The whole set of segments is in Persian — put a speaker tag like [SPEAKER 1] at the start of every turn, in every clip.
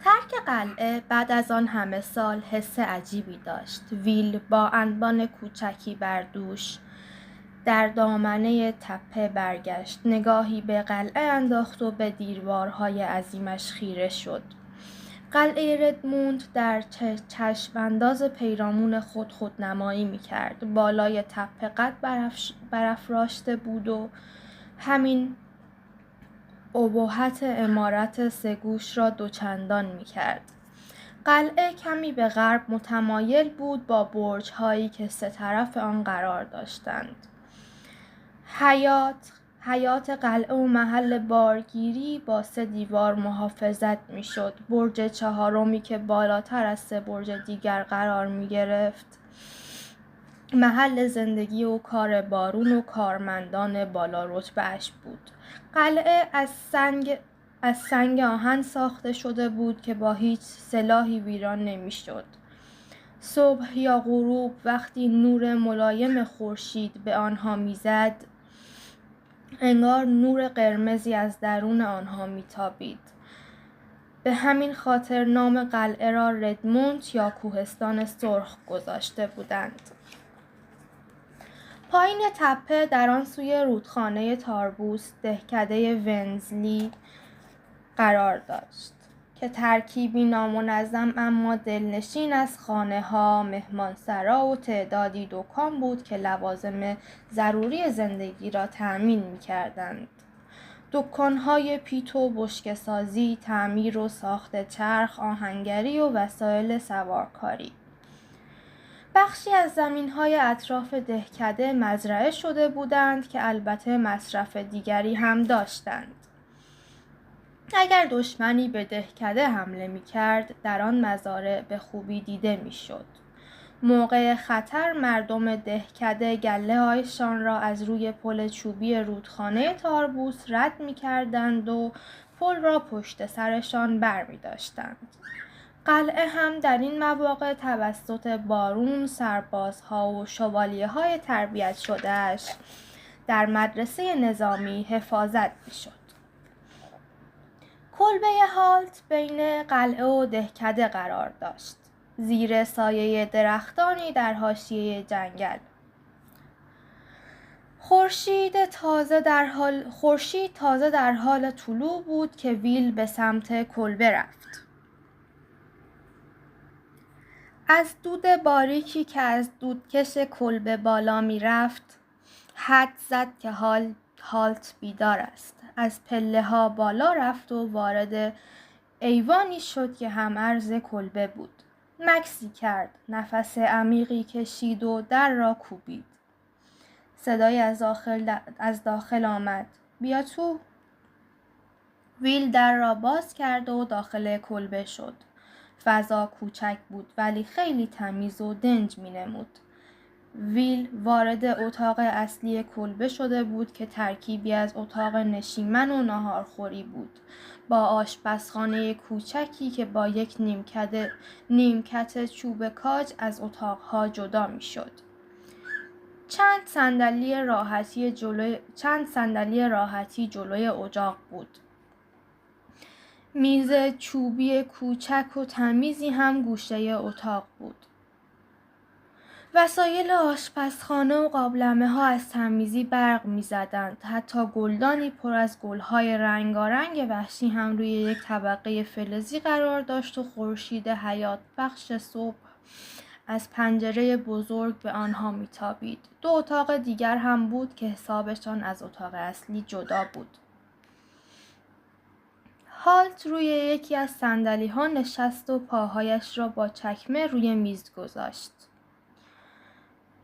[SPEAKER 1] ترک قلعه بعد از آن همه سال حس عجیبی داشت. ویل با انبان کوچکی بر دوش در دامنه تپه برگشت، نگاهی به قلعه انداخت و به دیوارهای عظیمش خیره شد. قلعه ردموند در چشمانداز پیرامون خود خودنمایی می‌کرد. بالای تپه قد برافراشته بود و همین ابهت عمارت سه‌گوش را دوچندان می‌کرد. قلعه کمی به غرب متمایل بود با برج‌هایی که سه طرف آن قرار داشتند. حیاط قلعه و محل بارگیری با 3 دیوار محافظت می‌شد. برج چهارمی که بالاتر از 3 برج دیگر قرار می‌گرفت، محل زندگی و کار بارون و کارمندان بالا رتبه‌اش بود. قلعه از سنگ آهن ساخته شده بود که با هیچ سلاحی ویران نمی‌شد. صبح یا غروب وقتی نور ملایم خورشید به آنها می‌زد، انگار نور قرمزی از درون آنها میتابید. به همین خاطر نام قلعه را ردموند یا کوهستان سرخ گذاشته بودند. پایین تپه در آن سوی رودخانه تاربوس دهکده ونزلی قرار داشت که ترکیبی نامنظم اما دلنشین از خانه‌ها، مهمانسرا و تعدادی دکان بود که لوازم ضروری زندگی را تأمین می‌کردند. دکان‌های پیت و بشکه‌سازی، تعمیر و ساخت چرخ، آهنگری و وسایل سوارکاری. بخشی از زمین‌های اطراف دهکده مزرعه شده بودند که البته مصرف دیگری هم داشتند. اگر دشمنی به دهکده حمله می‌کرد، در آن مزارع به خوبی دیده می‌شد. موقع خطر مردم دهکده گله‌هایشان را از روی پل چوبی رودخانه تاربوس رد می‌کردند و پل را پشت سرشان برمی‌داشتند. قلعه هم در این مواقع توسط بارون، سربازها و شوالیه‌های تربیت شده‌اش در مدرسه نظامی حفاظت می‌شد. کلبه هالت بین قلعه و دهکده قرار داشت، زیر سایه درختانی در حاشیه جنگل. خورشید تازه در حال طلوع بود که ویل به سمت کلبه رفت. از دود باریکی که از دودکش کلبه بالا می رفت حدس زد که هالت بیدار است. از پله ها بالا رفت و وارد ایوانی شد که هم عرض کلبه بود. مکسی کرد، نفس عمیقی کشید و در را کوبید. صدای از داخل آمد. بیا تو. ویل در را باز کرد و داخل کلبه شد. فضا کوچک بود ولی خیلی تمیز و دنج می نمود. ویل وارد اتاق اصلی کلبه شده بود که ترکیبی از اتاق نشیمن و ناهارخوری بود، با آشپزخانه کوچکی که با یک نیمکت چوب کاج از اتاقها جدا می شد. چند صندلی راحتی جلوی اجاق بود. میز چوبی کوچک و تمیزی هم گوشه اتاق بود. وسایل آشپزخانه و قابلمه‌ها از تمیزی برق می‌زدند. حتی گلدانی پر از گل‌های رنگارنگ وحشی هم روی یک طبقه فلزی قرار داشت و خورشید حیات بخش صبح از پنجره بزرگ به آنها می‌تابید. 2 اتاق دیگر هم بود که حسابشان از اتاق اصلی جدا بود. هالت روی یکی از صندلی‌ها نشست و پاهایش را با چکمه روی میز گذاشت.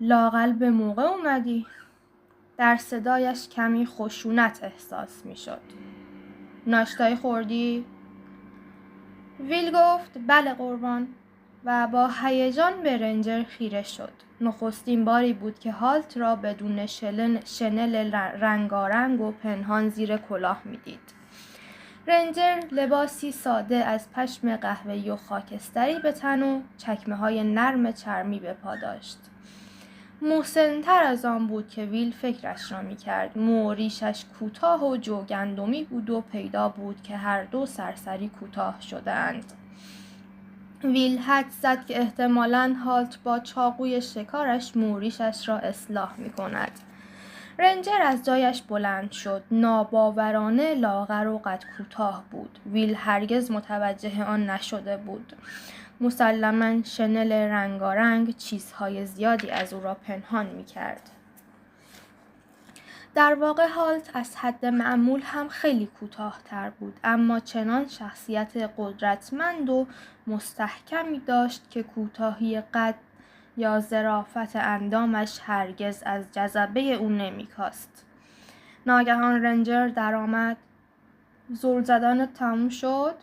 [SPEAKER 1] لااقل به موقع اومدی؟ در صدایش کمی خشونت احساس می‌شد. ناشتایی خوردی؟ ویل گفت بله قربان و با هیجان به رنجر خیره شد. نخستین باری بود که هالت را بدون شنل رنگارنگ و پنهان زیر کلاه می‌دید. رنجر لباسی ساده از پشم قهوه‌ای و خاکستری به تن و چکمه‌های نرم چرمی به پا داشت. محسن‌تر از آن بود که ویل فکرش را می‌کرد. مو ریشش کوتاه و جوگندمی بود و پیدا بود که هر دو سرسری کوتاه شده‌اند. ویل حدس زد که احتمالاً هالت با چاقوی شکارش مو ریشش را اصلاح می‌کند. رنجر از جایش بلند شد. ناباورانه لاغر و قد کوتاه بود. ویل هرگز متوجه آن نشده بود. مسلماً شنل رنگارنگ چیزهای زیادی از او را پنهان می‌کرد. در واقع هالت از حد معمول هم خیلی کوتاه‌تر بود، اما چنان شخصیت قدرتمند و مستحکمی داشت که کوتاهی قد یا ظرافت اندامش هرگز از جذبه او نمی‌کاست. ناگهان رنجر درآمد. زل زدن تموم شد.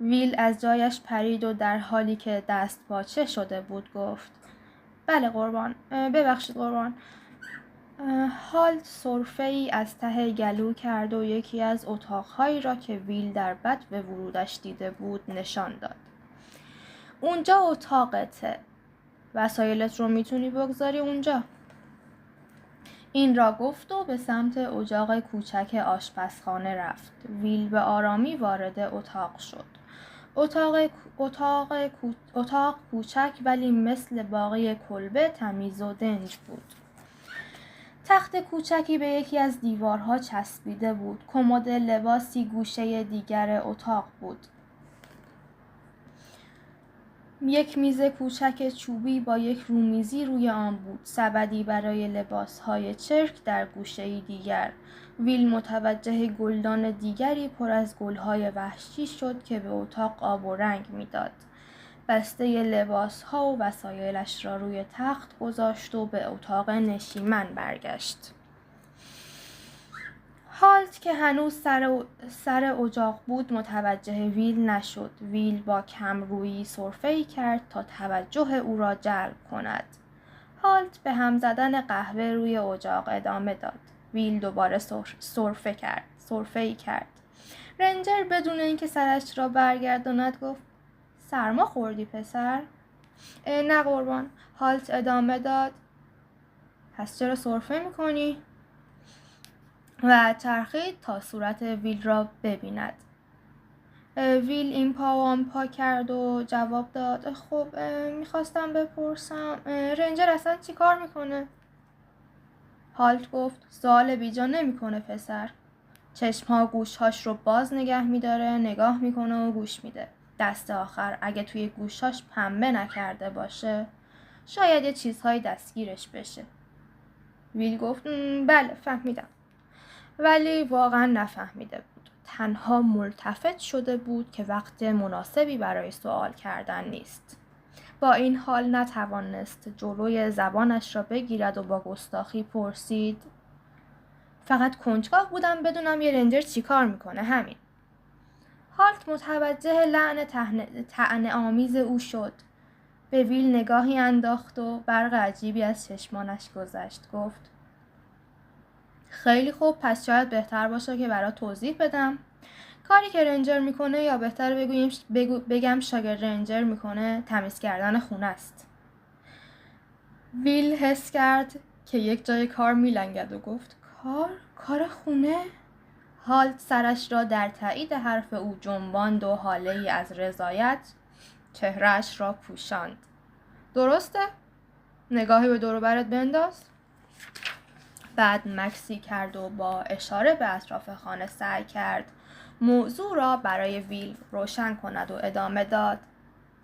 [SPEAKER 1] ویل از جایش پرید و در حالی که دست پاچه شده بود گفت: بله قربان، ببخشید قربان. هالت سرفه‌ای از ته گلو کرد و یکی از اتاقهایی را که ویل در بدو ورودش دیده بود نشان داد. اونجا اتاقته. وسایلت رو میتونی بگذاری اونجا. این را گفت و به سمت اجاق کوچک آشپزخانه رفت. ویل به آرامی وارد اتاق شد. اتاق کوچک ولی مثل باقی کلبه تمیز و دنج بود. تخت کوچکی به یکی از دیوارها چسبیده بود. کمد لباسی گوشه دیگر اتاق بود. یک میز کوچک چوبی با یک رومیزی روی آن بود. سبدی برای لباسهای چرک در گوشه دیگر. ویل متوجه گلدان دیگری پر از گلهای وحشی شد که به اتاق آب و رنگ میداد. بسته لباسها و وسایلش را روی تخت گذاشت و به اتاق نشیمن برگشت. هالت که هنوز سر اجاق بود متوجه ویل نشد. ویل با کمرویی سرفه‌ای کرد تا توجه او را جلب کند. هالت به هم زدن قهوه روی اجاق ادامه داد. ویل دوباره سرفه‌ای کرد. رنجر بدون اینکه سرش را برگرداند گفت: سرما خوردی پسر؟ نه قربان. هالت ادامه داد: پس چرا سرفه میکنی؟ و چرخید تا صورت ویل را ببیند. ویل این پا و آن پا کرد و جواب داد: خب میخواستم بپرسم رنجر اصلا چی کار میکنه؟ هالت گفت: سوال بیجا نمیکنه پسر. چشمها گوشهاش رو باز نگه میداره، نگاه میکنه و گوش میده. دست آخر اگه توی گوشهاش پنبه نکرده باشه شاید یه چیزهای دستگیرش بشه. ویل گفت: بله فهمیدم. ولی واقعا نفهمیده بود. تنها ملتفت شده بود که وقت مناسبی برای سوال کردن نیست. با این حال نتوانست جلوی زبانش را بگیرد و با گستاخی پرسید: فقط کنجکاو بودم بدونم یه رنجر چی کار میکنه، همین. هالت متوجه لعن طعنه‌آمیز او شد. به ویل نگاهی انداخت و برق عجیبی از چشمانش گذشت. گفت: خیلی خوب، پس شاید بهتر باشه که برات توضیح بدم. کاری که رنجر میکنه، یا بهتر بگم شاگرد رنجر میکنه، تمیز کردن خونه است. ویل حس کرد که یک جای کار میلنگد و گفت: کار خونه؟ هالت سرش را در تایید حرف او جنباند و حاله‌ای از رضایت چهره‌اش را پوشاند. درسته؟ نگاهی به دور و برت بنداز. بعد مکسی کرد و با اشاره به اطراف خانه سعی کرد موضوع را برای ویل روشن کند و ادامه داد: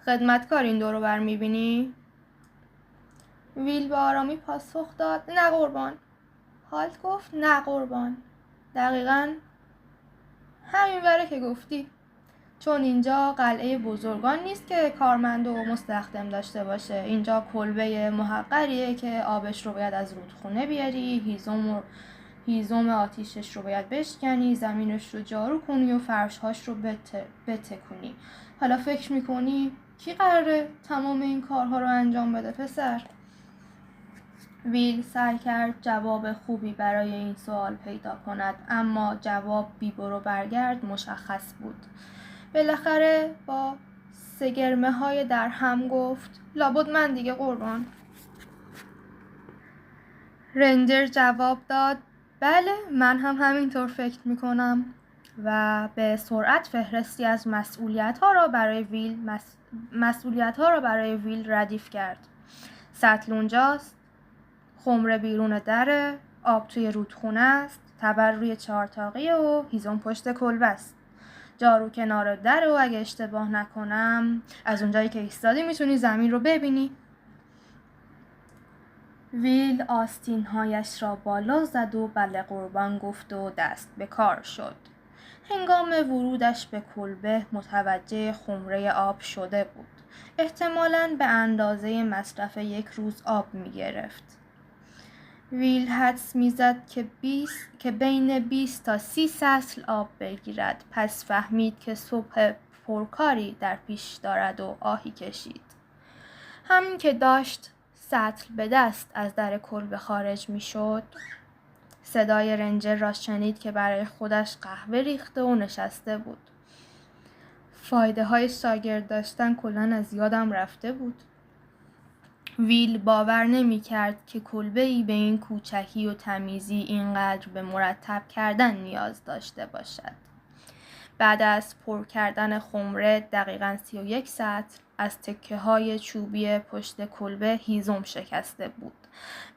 [SPEAKER 1] خدمتکار این دور و بر می‌بینی؟ ویل به آرامی پاسخ داد: نه قربان. هالت گفت: نه قربان. دقیقاً همین وره که گفتی. چون اینجا قلعه بزرگان نیست که کارمند و مستخدم داشته باشه. اینجا کلبه محقریه که آبش رو باید از رودخونه بیاری، هیزم آتیشش رو باید بشکنی، زمینش رو جارو کنی و فرشهاش رو بتکونی. حالا فکر میکنی کی قراره تمام این کارها رو انجام بده پسر؟ ویل سعی کرد جواب خوبی برای این سوال پیدا کند، اما جواب بی برو برگرد مشخص بود. بالاخره با سگرمه های در هم گفت: لابد من دیگه قربان. رنجر جواب داد: بله، من هم همینطور فکر میکنم. و به سرعت فهرستی از مسئولیت‌ها را برای ویل ردیف کرد. سطل اونجاست، خمره بیرون دره، آب توی رودخونه است، تبر روی چهارتاقیه و هیزم پشت کلبه است. جارو کنار دره و اگه اشتباه نکنم از اونجایی که ایستادی میتونی زمین رو ببینی. ویل آستین‌هایش را بالا زد و بله قربان گفت و دست به کار شد. هنگام ورودش به کلبه متوجه خمره آب شده بود. احتمالاً به اندازه مصرف یک روز آب می گرفت. ویل حدس می زد که بین 20 تا 30 سطل آب بگیرد. پس فهمید که صبح پرکاری در پیش دارد و آهی کشید. همین که داشت سطل به دست از در کلبه خارج می شد، صدای رنجر را شنید که برای خودش قهوه ریخته و نشسته بود. فایده های شاگرد داشتن کلاً از یادم رفته بود. ویل باور نمی کرد که کلبه‌ای به این کوچکی و تمیزی اینقدر به مرتب کردن نیاز داشته باشد. بعد از پر کردن خمره دقیقاً 31 سطل از تکه های چوبی پشت کلبه هیزم شکسته بود.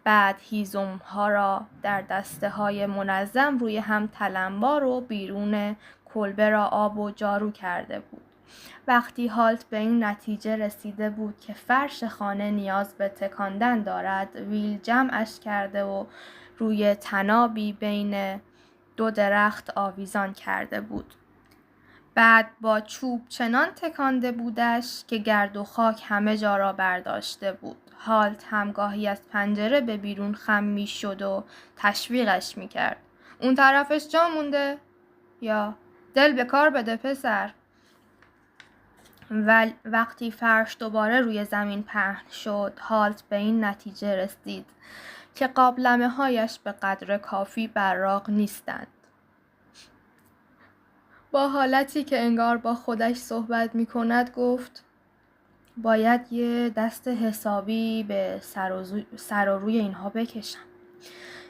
[SPEAKER 1] بعد هیزم ها را در دسته های منظم روی هم تلمبار و بیرون کلبه را آب و جارو کرده بود. وقتی هالت به این نتیجه رسیده بود که فرش خانه نیاز به تکاندن دارد، ویل جمعش کرده و روی تنابی بین 2 درخت آویزان کرده بود. بعد با چوب چنان تکانده بودش که گرد و خاک همه جا را برداشته بود. هالت همگاهی از پنجره به بیرون خم می شد و تشویقش می کرد. اون طرفش جا مونده؟ یا دل به کار بده پسر. وقتی فرش دوباره روی زمین پهن شد، هالت به این نتیجه رسید که قابلمه هایش به قدر کافی براق نیستند. با حالتی که انگار با خودش صحبت می کند گفت: باید یه دست حسابی به سر و روی اینها بکشم.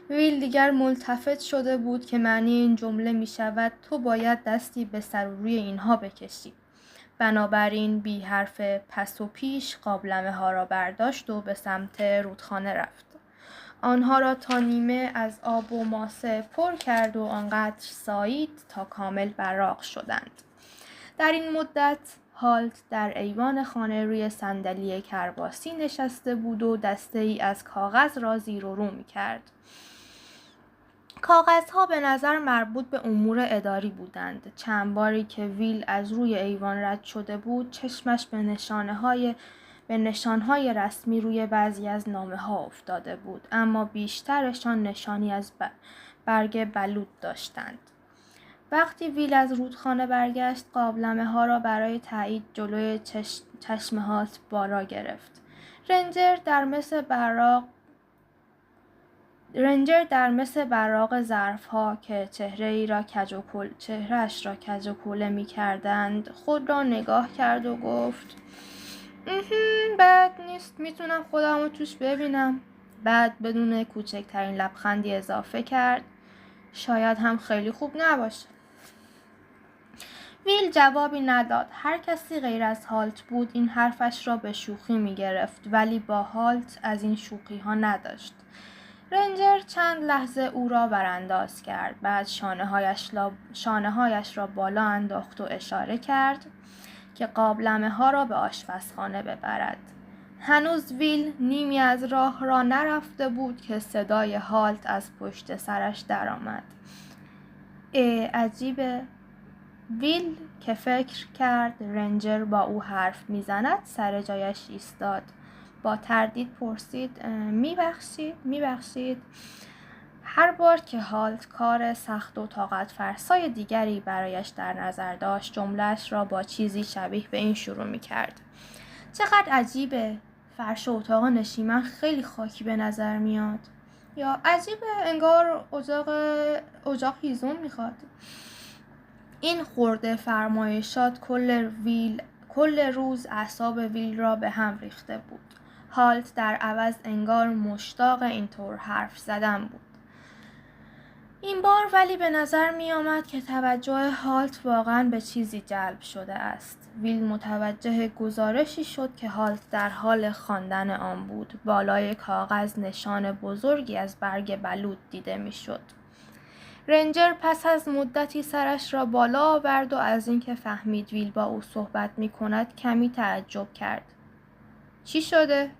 [SPEAKER 1] ویل دیگر ملتفت شده بود که معنی این جمله می شود تو باید دستی به سر و روی اینها بکشی. بنابراین بی حرف پس و پیش قابلمه ها را برداشت و به سمت رودخانه رفت. آنها را تا نیمه از آب و ماسه پر کرد و آنقدر سایید تا کامل براق شدند. در این مدت هالت در ایوان خانه روی صندلی کرباسی نشسته بود و دسته ای از کاغذ را زیر و رو می کرد. کاغذها به نظر مربوط به امور اداری بودند. چند باری که ویل از روی ایوان رد شده بود، چشمش به نشانهای رسمی روی بعضی از نامه‌ها افتاده بود، اما بیشترشان نشانی از برگ بلوط داشتند. وقتی ویل از رودخانه برگشت، قابلمه‌ها را برای تایید جلوی چشم هالت بالا گرفت. رنجر در مثل براق ظرف‌ها که چهره‌اش را کج و کوله می‌کردند، خود را نگاه کرد و گفت: بد نیست، میتونم خودم رو توش ببینم. بعد بدون کوچکترین لبخندی اضافه کرد: شاید هم خیلی خوب نباشه. ویل جوابی نداد. هر کسی غیر از هالت بود این حرفش را به شوخی می‌گرفت، ولی با هالت از این شوخی ها نداشت. رنجر چند لحظه او را برانداز کرد. بعد شانه‌هایش را بالا انداخت و اشاره کرد که قابلمه ها را به آشپزخانه ببرد. هنوز ویل نیمی از راه را نرفته بود که صدای هالت از پشت سرش درآمد. عجیبه. ویل که فکر کرد رنجر با او حرف میزند سر جایش ایستاد. با تردید پرسید: میبخشید؟ هر بار که هالت کار سخت و طاقت فرسای دیگری برایش در نظر داشت، جمله‌اش را با چیزی شبیه به این شروع میکرد: چقدر عجیبه، فرش اتاق نشیمن خیلی خاکی به نظر میاد. یا عجیبه، انگار اجاق هیزم میخواد. این خرده فرمایشات کل روز اعصاب ویل را به هم ریخته بود. هالت در عوض انگار مشتاق اینطور حرف زدن بود. این بار ولی به نظر می آمد که توجه هالت واقعاً به چیزی جلب شده است. ویل متوجه گزارشی شد که هالت در حال خواندن آن بود. بالای کاغذ نشان بزرگی از برگ بلوط دیده می شد. رنجر پس از مدتی سرش را بالا آورد و از اینکه فهمید ویل با او صحبت می کند کمی تعجب کرد. چی شده؟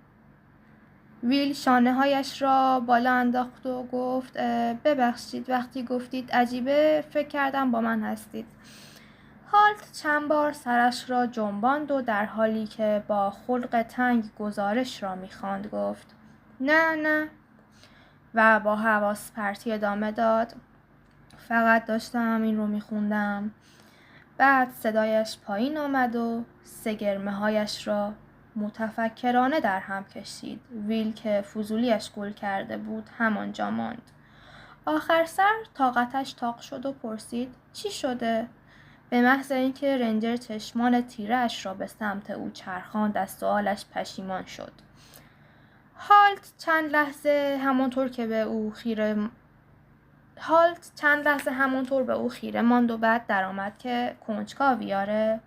[SPEAKER 1] ویل شانه‌هایش را بالا انداخت و گفت ببخشید وقتی گفتید عجیبه فکر کردم با من هستید. هالت چند بار سرش را جنباند و در حالی که با خلق تنگ گزارش را می‌خواند گفت نه و با حواس پرتی ادامه داد فقط داشتم این رو می‌خوندم. بعد صدایش پایین آمد و سگرمه‌هایش را متفکرانه در هم کشید. ویل که فضولیش گل کرده بود همانجا ماند. آخر سر طاقتش تاق شد و پرسید چی شده؟ به محض اینکه رنجر چشمان تیره‌اش را به سمت او چرخاند از سؤالش پشیمان شد. هالت چند لحظه همانطور به او خیره ماند و بعد درآمد که کنجکاوی آره.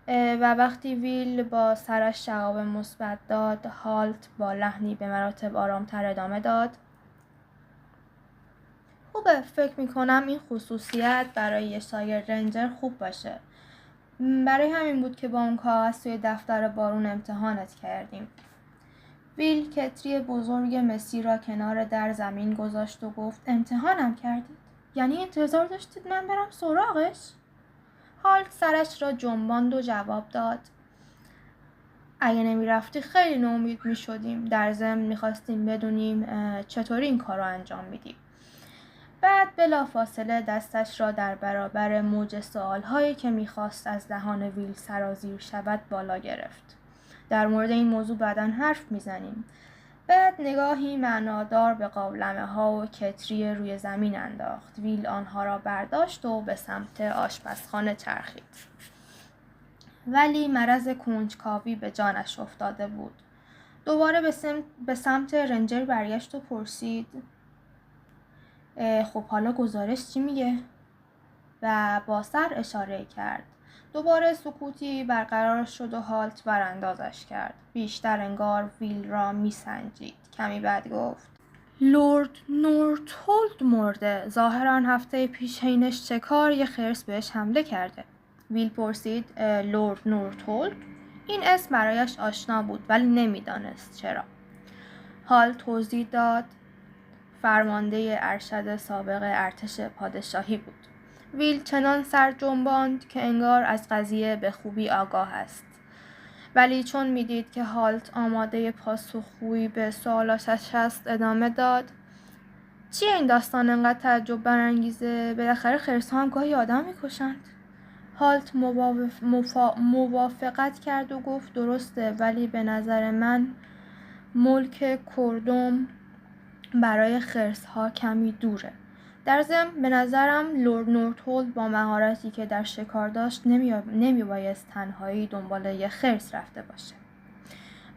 [SPEAKER 1] و وقتی ویل با سرش جواب مثبت داد هالت با لحنی به مراتب آرامتر ادامه داد خوبه فکر میکنم این خصوصیت برای شاگرد رنجر خوب باشه. برای همین بود که با اون کاغذ توی دفتر بارون امتحانت کردیم. ویل کتری بزرگ مسی را کنار در زمین گذاشت و گفت امتحانم کردید؟ یعنی انتظار داشتید من برم سراغش؟ هالت سرش را جنباند و جواب داد اگه نمی رفتی خیلی ناامید می شدیم. در ضمن می خواستیم بدونیم چطوری این کار رو انجام میدیم. بعد بلافاصله دستش را در برابر موج سوالهایی که می خواست از دهان ویل سرازیر شود بالا گرفت. در مورد این موضوع بعداً حرف می زنیم. بعد نگاهی معنادار به قابلمه ها و کتری روی زمین انداخت. ویل آنها را برداشت و به سمت آشپزخانه چرخید. ولی مرض کنجکاوی به جانش افتاده بود. دوباره به سمت رنجر برگشت و پرسید خب حالا گزارش چی میگه؟ و با سر اشاره کرد. دوباره سکوتی برقرار شد و هالت براندازش کرد. بیشتر انگار ویل را میسنجید. کمی بعد گفت لورد نورتولد مرده. ظاهراً هفته پیش حینش شکار یه خرس بهش حمله کرده. ویل پرسید لورد نورتولد؟ این اسم برایش آشنا بود ولی نمیدانست چرا. هالت توضیح داد فرمانده ارشد سابق ارتش پادشاهی بود. ویل چنان سر جنباند که انگار از قضیه به خوبی آگاه است. ولی چون میدید که هالت آماده پاسخگویی به سوالاتش است ادامه داد چیه این داستان انقدر تعجب برانگیزه؟ بالاخره خرس‌ها هم گاهی آدم میکشند. هالت موافقت کرد و گفت درسته ولی به نظر من ملک کردوم برای خرس‌ها کمی دوره. در ضمن به نظرم لورد نورتولد با مهارتی که در شکار داشت نمیبایست تنهایی دنبال یه خرس رفته باشه.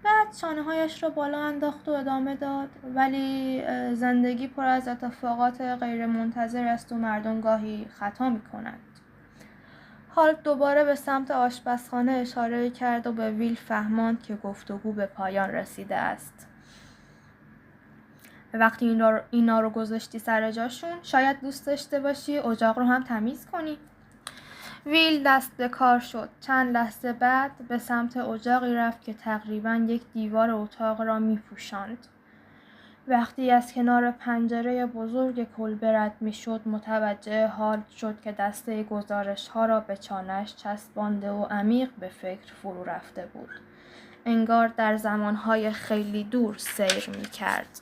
[SPEAKER 1] بعد شانه‌هایش را بالا انداخت و ادامه داد ولی زندگی پر از اتفاقات غیر منتظر است و مردم گاهی خطا میکنند. هالت دوباره به سمت آشپزخانه اشاره کرد و به ویل فهماند که گفتگو به پایان رسیده است. وقتی اینا رو گذاشتی سر جاشون شاید دوست داشته باشی اجاق رو هم تمیز کنی. ویل دست به کار شد. چند لحظه بعد به سمت اجاقی رفت که تقریباً یک دیوار اتاق را می‌پوشاند. وقتی از کنار پنجره بزرگ کلبه رد می‌شد متوجه هالت شد که دسته گزارش‌ها را به چانه‌اش چسبانده و عمیق به فکر فرو رفته بود. انگار در زمانهای خیلی دور سیر می‌کرد.